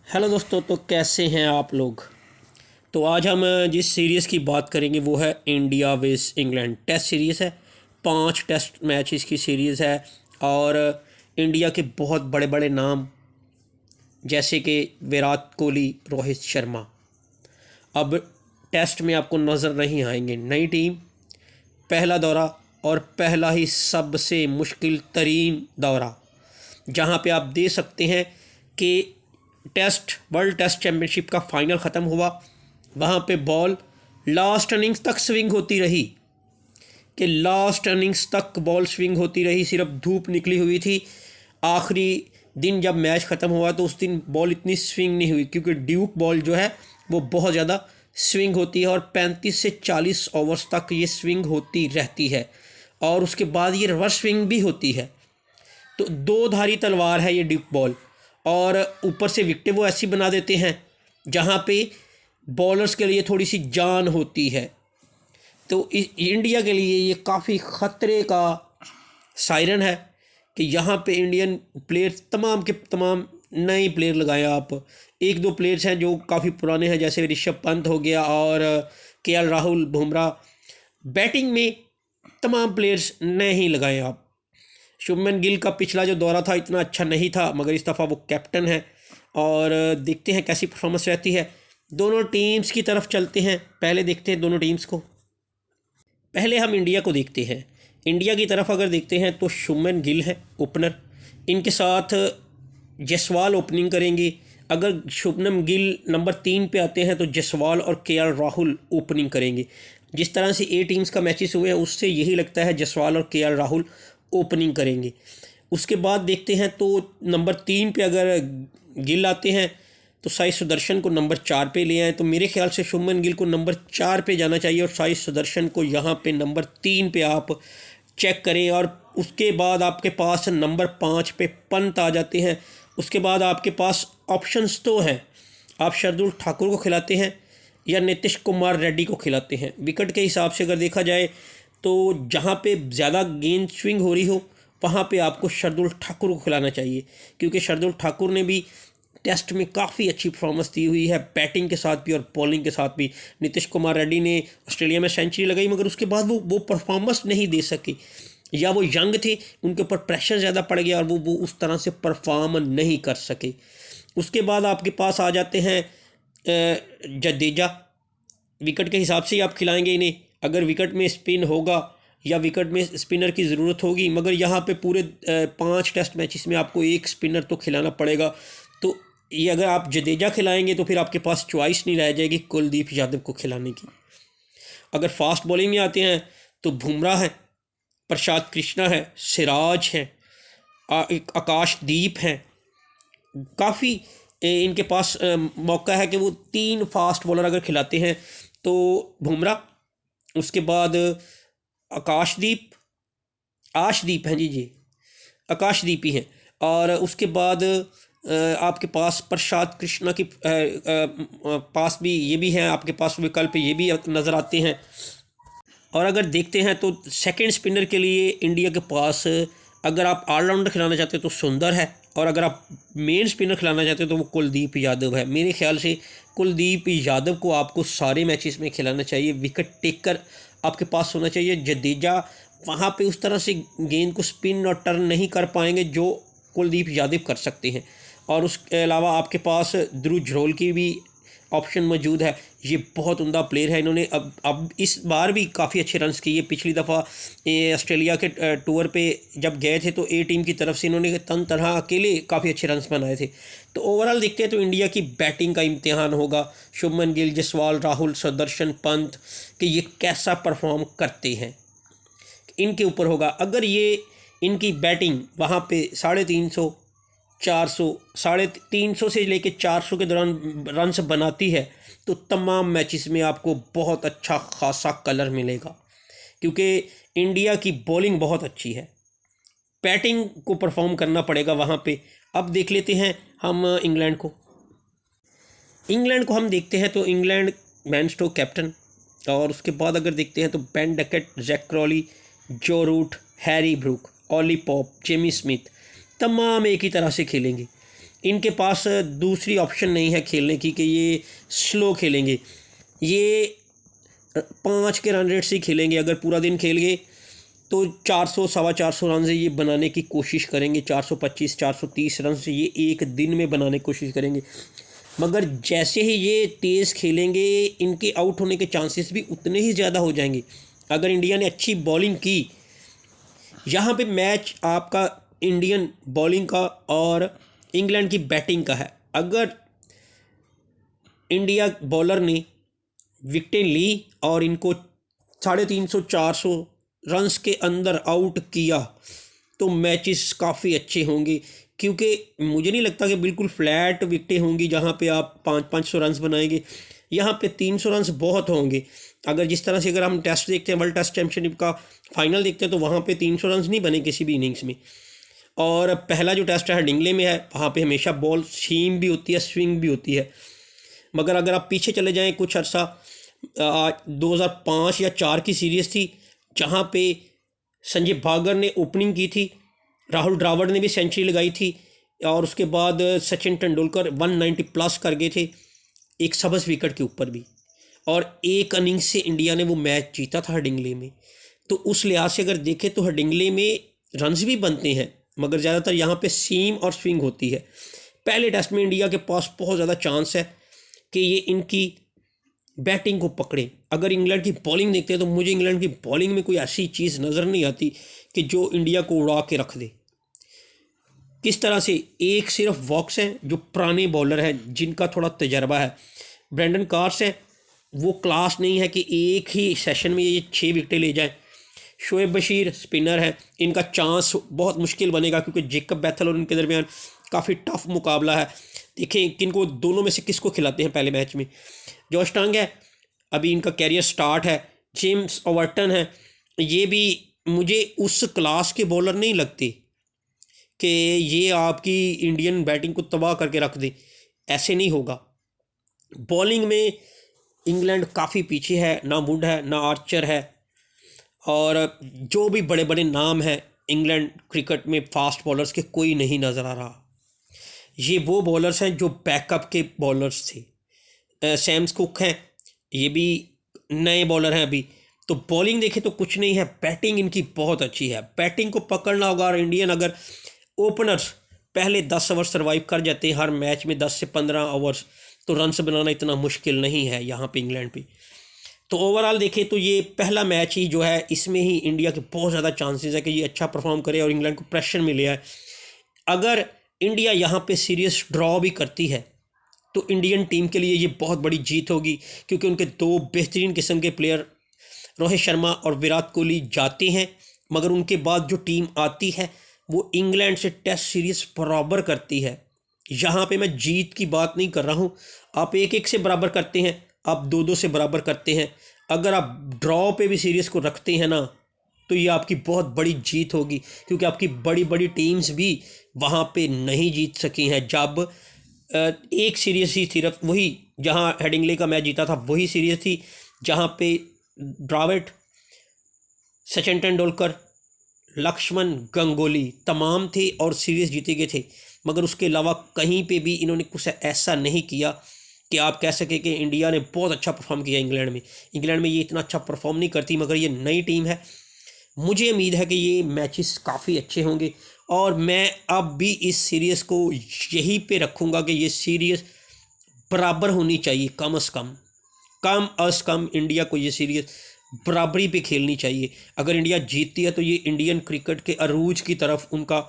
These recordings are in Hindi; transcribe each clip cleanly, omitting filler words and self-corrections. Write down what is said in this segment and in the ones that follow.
हेलो दोस्तों, तो कैसे हैं आप लोग। तो आज हम जिस सीरीज़ की बात करेंगे वो है इंडिया वेस इंग्लैंड टेस्ट सीरीज़ है। 5 टेस्ट मैच इसकी सीरीज़ है और इंडिया के बहुत बड़े बड़े नाम जैसे कि विराट कोहली, रोहित शर्मा अब टेस्ट में आपको नज़र नहीं आएंगे। नई टीम, पहला दौरा और पहला ही सबसे मुश्किल तरीन दौरा, जहां पे आप दे सकते हैं कि वर्ल्ड टेस्ट चैम्पियनशिप का फाइनल ख़त्म हुआ, वहाँ पे बॉल लास्ट इनिंग्स तक स्विंग होती रही बॉल स्विंग होती रही। सिर्फ धूप निकली हुई थी। आखिरी दिन जब मैच ख़त्म हुआ तो उस दिन बॉल इतनी स्विंग नहीं हुई, क्योंकि ड्यूक बॉल जो है वो बहुत ज़्यादा स्विंग होती है और 35 से 40 ओवर्स तक ये स्विंग होती रहती है और उसके बाद ये रिवर्स स्विंग भी होती है। तो दो धारी तलवार है ये ड्यूक बॉल, और ऊपर से विकेटें वो ऐसी बना देते हैं जहाँ पे बॉलर्स के लिए थोड़ी सी जान होती है। तो इंडिया के लिए ये काफ़ी ख़तरे का सायरन है कि यहाँ पे इंडियन प्लेयर तमाम के तमाम नए प्लेयर लगाए आप। एक दो प्लेयर्स हैं जो काफ़ी पुराने हैं, जैसे ऋषभ पंत हो गया और केएल राहुल, बुमराह। बैटिंग में तमाम प्लेयर्स नए ही लगाए आप। शुभमन गिल का पिछला जो दौरा था इतना अच्छा नहीं था, मगर इस दफ़ा वो कैप्टन है और देखते हैं कैसी परफॉर्मेंस रहती है। दोनों टीम्स की तरफ चलते हैं, पहले देखते हैं दोनों टीम्स को। पहले हम इंडिया को देखते हैं। इंडिया की तरफ अगर देखते हैं तो शुभमन गिल है ओपनर, इनके साथ जसवाल ओपनिंग करेंगे। अगर शुभमन गिल नंबर 3 पे आते हैं तो जसवाल और केएल राहुल ओपनिंग करेंगे। जिस तरह से ए टीम्स का मैचेस हुए हैं उससे यही लगता है जसवाल और केएल राहुल ओपनिंग करेंगे। उसके बाद देखते हैं तो नंबर 3 पे अगर गिल आते हैं तो साई सुदर्शन को नंबर 4 पे ले आए। तो मेरे ख्याल से शुभमन गिल को नंबर 4 पे जाना चाहिए और साई सुदर्शन को यहाँ पे नंबर 3 पे आप चेक करें। और उसके बाद आपके पास नंबर 5 पे पंत आ जाते हैं। उसके बाद आपके पास ऑप्शंस तो हैं, आप शार्दुल ठाकुर को खिलाते हैं या नीतीश कुमार रेड्डी को खिलाते हैं। विकेट के हिसाब से अगर देखा जाए तो जहाँ पे ज़्यादा गेंद स्विंग हो रही हो वहाँ पे आपको शार्दुल ठाकुर को खिलाना चाहिए, क्योंकि शार्दुल ठाकुर ने भी टेस्ट में काफ़ी अच्छी परफॉर्मेंस दी हुई है, बैटिंग के साथ भी और बॉलिंग के साथ भी। नीतीश कुमार रेड्डी ने ऑस्ट्रेलिया में सेंचुरी लगाई, मगर उसके बाद वो परफॉर्मेंस नहीं दे सके, या वो यंग थे, उनके ऊपर प्रेशर ज़्यादा पड़ गया और वो उस तरह से परफॉर्म नहीं कर सके। उसके बाद आपके पास आ जाते हैं जडेजा। विकेट के हिसाब से ही आप खिलाएंगे इन्हें। अगर विकेट में स्पिन होगा या विकेट में स्पिनर की ज़रूरत होगी, मगर यहाँ पे पूरे 5 टेस्ट मैचेस में आपको एक स्पिनर तो खिलाना पड़ेगा। तो ये अगर आप जडेजा खिलाएंगे तो फिर आपके पास चॉइस नहीं रह जाएगी कुलदीप यादव को खिलाने की। अगर फास्ट बॉलिंग में आते हैं तो बुमराह है, प्रसाद कृष्णा है, सिराज है, आकाशदीप हैं। काफ़ी इनके पास मौका है कि वो 3 फास्ट बॉलर अगर खिलाते हैं तो बुमराह, उसके बाद आकाशदीप हैं जी आकाशदीप ही हैं, और उसके बाद आपके पास प्रसाद कृष्णा की पास भी ये भी हैं, आपके पास विकल्प ये भी नज़र आते हैं। और अगर देखते हैं तो सेकंड स्पिनर के लिए इंडिया के पास अगर आप ऑलराउंडर खिलाना चाहते हो तो सुंदर है, और अगर आप मेन स्पिनर खिलाना चाहते हो तो वो कुलदीप यादव है। मेरे ख्याल से कुलदीप यादव को आपको सारे मैचेस में खिलाना चाहिए। विकेट टेकर आपके पास होना चाहिए। जडेजा वहाँ पे उस तरह से गेंद को स्पिन और टर्न नहीं कर पाएंगे जो कुलदीप यादव कर सकते हैं। और उसके अलावा आपके पास ध्रुव झरोल की भी ऑप्शन मौजूद है। ये बहुत उम्दा प्लेयर है। इन्होंने अब इस बार भी काफ़ी अच्छे रन्स किए। पिछली दफ़ा ऑस्ट्रेलिया के टूर पे जब गए थे तो ए टीम की तरफ से इन्होंने तन तरह अकेले काफ़ी अच्छे रन्स बनाए थे। तो ओवरऑल देखते हैं तो इंडिया की बैटिंग का इम्तिहान होगा शुभमन गिल, जसवाल, राहुल, सुदर्शन, पंत कि ये कैसा परफॉर्म करते हैं, इनके ऊपर होगा। अगर ये इनकी बैटिंग वहाँ पे 350, 400, 350 से लेके 400 के दौरान रन्स बनाती है तो तमाम मैचेस में आपको बहुत अच्छा खासा कलर मिलेगा, क्योंकि इंडिया की बॉलिंग बहुत अच्छी है। बैटिंग को परफॉर्म करना पड़ेगा वहाँ पे। अब देख लेते हैं हम इंग्लैंड को हम देखते हैं तो इंग्लैंड बेन स्टोक्स कैप्टन, और उसके बाद अगर देखते हैं तो Ben Duckett, Jack Crawley, Joe Root, Harry Brook, Ollie Pope, Jamie Smith तमाम एक ही तरह से खेलेंगे। इनके पास दूसरी ऑप्शन नहीं है खेलने की कि ये स्लो खेलेंगे। ये 5 के रन रेट से ही खेलेंगे। अगर पूरा दिन खेल गए तो 400 सवा 400 रन से ये बनाने की कोशिश करेंगे। 425 430 रन से ये एक दिन में बनाने की कोशिश करेंगे। मगर जैसे ही ये तेज़ खेलेंगे इनके आउट होने के चांसेस भी उतने ही ज़्यादा हो जाएंगे। अगर इंडिया ने अच्छी बॉलिंग की, यहाँ पे मैच आपका इंडियन बॉलिंग का और इंग्लैंड की बैटिंग का है। अगर इंडिया बॉलर ने विकेटें ली और इनको 350 400 रन्स के अंदर आउट किया तो मैचेस काफ़ी अच्छे होंगे, क्योंकि मुझे नहीं लगता कि बिल्कुल फ्लैट विकेटें होंगी जहाँ पे आप 500 रन्स बनाएंगे। यहाँ पे 300 रन्स बहुत होंगे। अगर जिस तरह से अगर हम टेस्ट देखते हैं, वर्ल्ड टेस्ट चैम्पियनशिप का फाइनल देखते हैं, तो वहाँ पे 300 रन्स नहीं बने किसी भी इनिंग्स में। और पहला जो टेस्ट है हेडिंग्ले में है, वहाँ पे हमेशा बॉल सीम भी होती है, स्विंग भी होती है। मगर अगर आप पीछे चले जाएं कुछ अर्सा, 2005 या 4 की सीरीज़ थी जहाँ पे संजय बागर ने ओपनिंग की थी, राहुल द्राविड़ ने भी सेंचुरी लगाई थी और उसके बाद सचिन तेंदुलकर 190 प्लस कर गए थे एक सबस विकेट के ऊपर भी, और एक इनिंग्स से इंडिया ने वो मैच जीता था हेडिंग्ले में। तो उस लिहाज से अगर देखें तो हेडिंग्ले में रन्स भी बनते हैं, मगर ज़्यादातर यहाँ पे सीम और स्विंग होती है। पहले टेस्ट में इंडिया के पास बहुत ज़्यादा चांस है कि ये इनकी बैटिंग को पकड़े। अगर इंग्लैंड की बॉलिंग देखते हैं तो मुझे इंग्लैंड की बॉलिंग में कोई ऐसी चीज़ नज़र नहीं आती कि जो इंडिया को उड़ा के रख दे। किस तरह से एक सिर्फ वॉक्स हैं जो पुराने बॉलर हैं जिनका थोड़ा तजर्बा है। ब्रेंडन कार्स है, वो क्लास नहीं है कि एक ही सेशन में ये 6 विकेटें ले जाएं। शोएब बशीर स्पिनर है, इनका चांस बहुत मुश्किल बनेगा क्योंकि जेकब बैथल और इनके दरमियान काफ़ी टफ मुकाबला है। देखें किनको दोनों में से किसको खिलाते हैं पहले मैच में। जॉश टंग है, अभी इनका कैरियर स्टार्ट है। जेम्स ओवर्टन है, ये भी मुझे उस क्लास के बॉलर नहीं लगते कि ये आपकी इंडियन बैटिंग को तबाह करके रख दे। ऐसे नहीं होगा। बॉलिंग में इंग्लैंड काफ़ी पीछे है, ना वुड है ना आर्चर है, और जो भी बड़े बड़े नाम हैं इंग्लैंड क्रिकेट में फास्ट बॉलर्स के कोई नहीं नज़र आ रहा। ये वो बॉलर्स हैं जो बैकअप के बॉलर्स थे। सैम्स कुक हैं, ये भी नए बॉलर हैं अभी। तो बॉलिंग देखें तो कुछ नहीं है, बैटिंग इनकी बहुत अच्छी है। बैटिंग को पकड़ना होगा, और इंडियन अगर ओपनर्स पहले 10 ओवर सर्वाइव कर जाते हैं हर मैच में 10 से 15 ओवर्स, तो रन्स बनाना इतना मुश्किल नहीं है यहाँ पे इंग्लैंड पे। तो ओवरऑल देखें तो ये पहला मैच ही जो है इसमें ही इंडिया के बहुत ज़्यादा चांसेस है कि ये अच्छा परफॉर्म करे और इंग्लैंड को प्रेशर मिले है। अगर इंडिया यहाँ पे सीरीज ड्रॉ भी करती है तो इंडियन टीम के लिए ये बहुत बड़ी जीत होगी, क्योंकि उनके 2 बेहतरीन किस्म के प्लेयर रोहित शर्मा और विराट कोहली जाते हैं। मगर उनके बाद जो टीम आती है वो इंग्लैंड से टेस्ट सीरीज़ बराबर करती है। यहाँ पे मैं जीत की बात नहीं कर रहा हूँ। आप 1-1 से बराबर करते हैं, आप 2-2 से बराबर करते हैं, अगर आप ड्रॉ पे भी सीरीज़ को रखते हैं ना, तो ये आपकी बहुत बड़ी जीत होगी, क्योंकि आपकी बड़ी बड़ी टीम्स भी वहाँ पे नहीं जीत सकी हैं। जब एक सीरीज़ ही सिर्फ वही जहाँ हेडिंग्ले का मैच जीता था वही सीरीज़ थी जहाँ पे द्राविड़, सचिन तेंदुलकर, लक्ष्मण गंगोली तमाम थे और सीरीज़ जीते गए थे। मगर उसके अलावा कहीं पे भी इन्होंने कुछ ऐसा नहीं किया कि आप कह सके कि इंडिया ने बहुत अच्छा परफॉर्म किया इंग्लैंड में। इंग्लैंड में ये इतना अच्छा परफॉर्म नहीं करती, मगर ये नई टीम है। मुझे उम्मीद है कि ये मैचेस काफ़ी अच्छे होंगे, और मैं अब भी इस सीरीज़ को यहीं पे रखूँगा कि ये सीरीज़ बराबर होनी चाहिए। कम अज़ कम इंडिया को ये सीरीज़ बराबरी पे खेलनी चाहिए। अगर इंडिया जीतती है तो ये इंडियन क्रिकेट के अरूज की तरफ उनका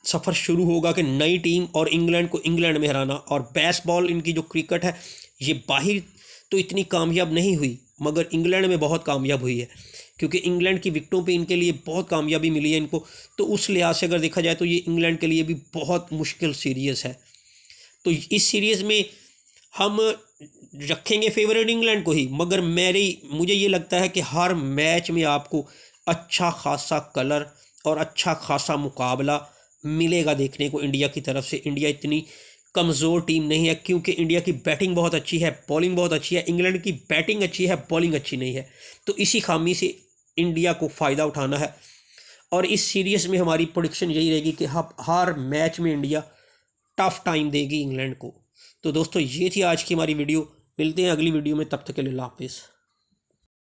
सफ़र शुरू होगा कि नई टीम और इंग्लैंड को इंग्लैंड में हराना। और बेसबॉल इनकी जो क्रिकेट है ये बाहर तो इतनी कामयाब नहीं हुई, मगर इंग्लैंड में बहुत कामयाब हुई है, क्योंकि इंग्लैंड की विकेटों पे इनके लिए बहुत कामयाबी मिली है इनको। तो उस लिहाज से अगर देखा जाए तो ये इंग्लैंड के लिए भी बहुत मुश्किल सीरीज़ है। तो इस सीरीज़ में हम रखेंगे फेवरेट इंग्लैंड को ही, मगर मुझे ये लगता है कि हर मैच में आपको अच्छा खासा कलर और अच्छा खासा मुकाबला मिलेगा देखने को इंडिया की तरफ से। इंडिया इतनी कमज़ोर टीम नहीं है, क्योंकि इंडिया की बैटिंग बहुत अच्छी है, बॉलिंग बहुत अच्छी है। इंग्लैंड की बैटिंग अच्छी है, बॉलिंग अच्छी नहीं है। तो इसी खामी से इंडिया को फ़ायदा उठाना है, और इस सीरीज़ में हमारी प्रेडिक्शन यही रहेगी कि हर मैच में इंडिया टफ टाइम देगी इंग्लैंड को। तो दोस्तों ये थी आज की हमारी वीडियो, मिलते हैं अगली वीडियो में, तब तक के लिए अल्लाह हाफिज़।